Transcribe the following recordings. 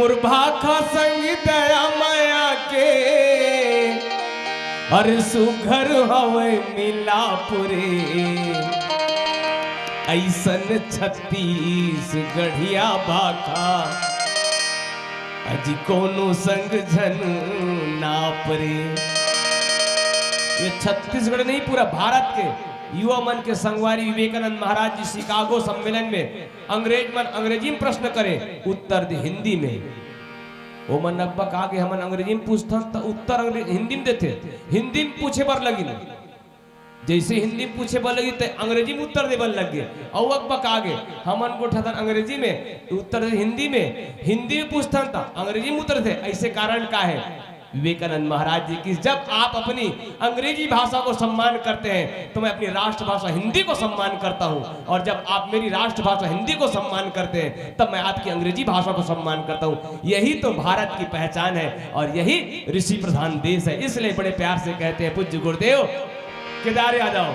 मुरभाखा संग दया माया के अरे सुघर हवे मिलापुरे ऐसन 36 गढ़िया भाखा अजी कोनो संग झन नापरे। ये छत्तीसगढ़ नहीं पूरा भारत के युवा मन के संगवारी विवेकानंद महाराज जी शिकागो सम्मेलन में अंग्रेजी में प्रश्न करे उत्तर दे हिंदी में। वो मन नब्बा कहा कि हमन अंग्रेजी में पूछता तो उत्तर हिंदी में देते, हिंदी में पूछे पर लगी जैसे हिंदी में पूछे पर लगी तो अंग्रेजी में उत्तर देवल लग गए। और अकबा कहा गे हमन को ठहर अंग्रेजी में उत्तर हिंदी में पूछता था अंग्रेजी में उत्तर थे। ऐसे कारण का है विवेकानंद महाराज जी की जब आप अपनी अंग्रेजी भाषा को सम्मान करते हैं तो मैं अपनी राष्ट्रभाषा हिंदी को सम्मान करता हूं, और जब आप मेरी राष्ट्रभाषा हिंदी को सम्मान करते हैं तब मैं आपकी अंग्रेजी भाषा को सम्मान करता हूं। यही तो भारत की पहचान है और यही ऋषि प्रधान देश है। इसलिए बड़े प्यार से कहते हैं पूज्य गुरुदेव केदारे आ जाओ।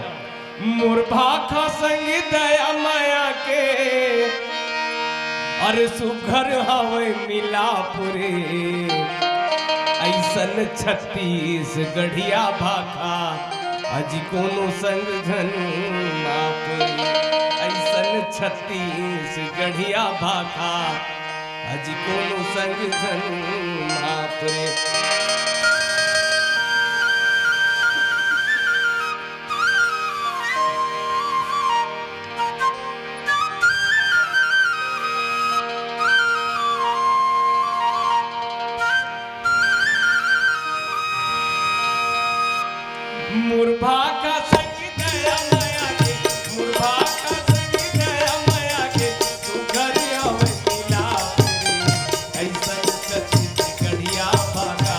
मुरभाखा संग दया माया के अरे सुघर हवे मिलापुरे ऐसन 36 गढ़िया भाखा अजी कोनो संग झन नापरे। ऐसन 36 गढ़िया भाखा अजी कोनो संग झन नापरे। मुरभाखा संग दया माया के मुरभाखा संग दया माया के सुघर हवे मिलापुरे ऐसन 36 गढ़िया भाखा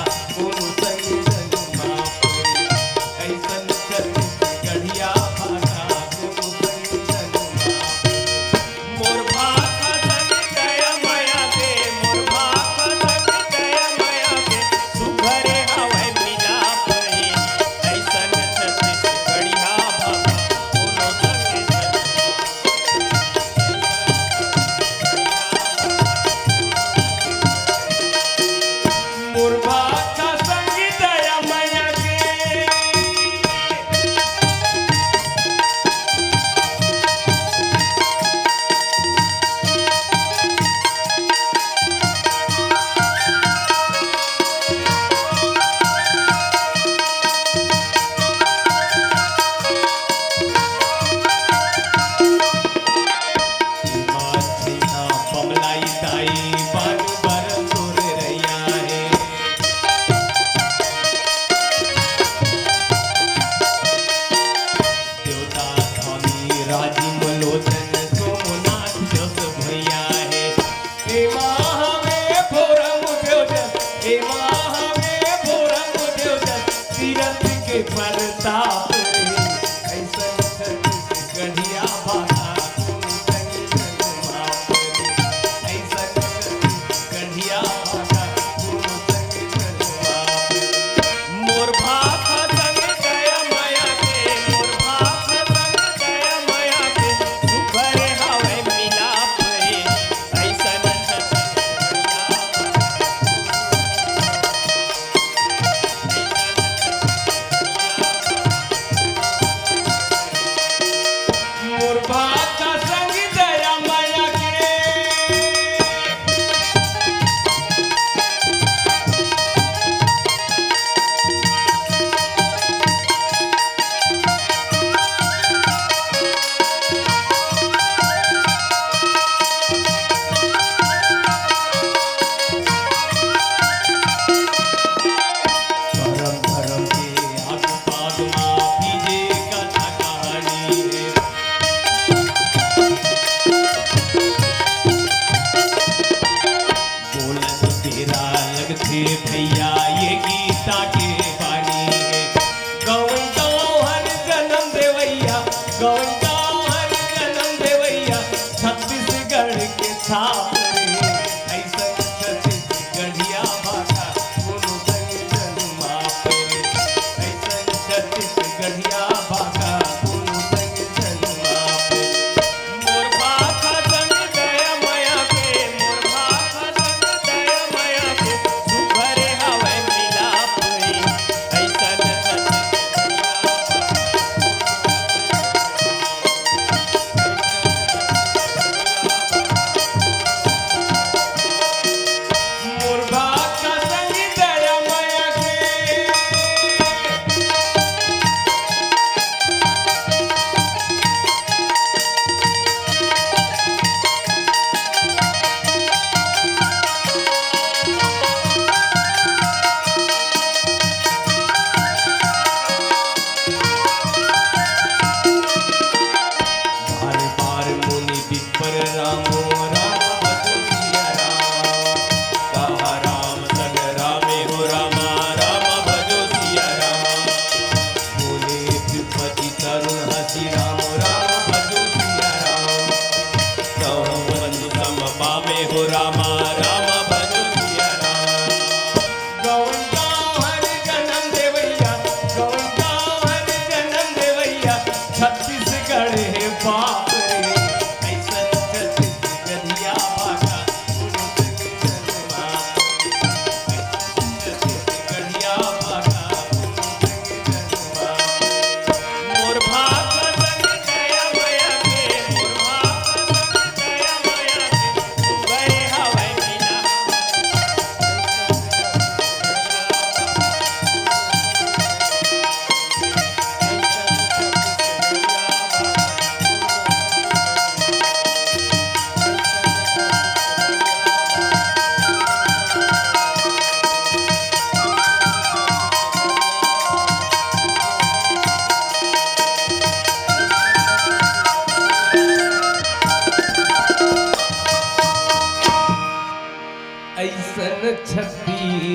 ऐसन छत्तीसगढ़िया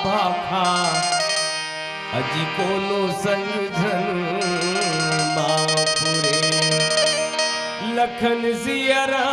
भाखा अजी कोनो संगझन मापुरे लखन सियरा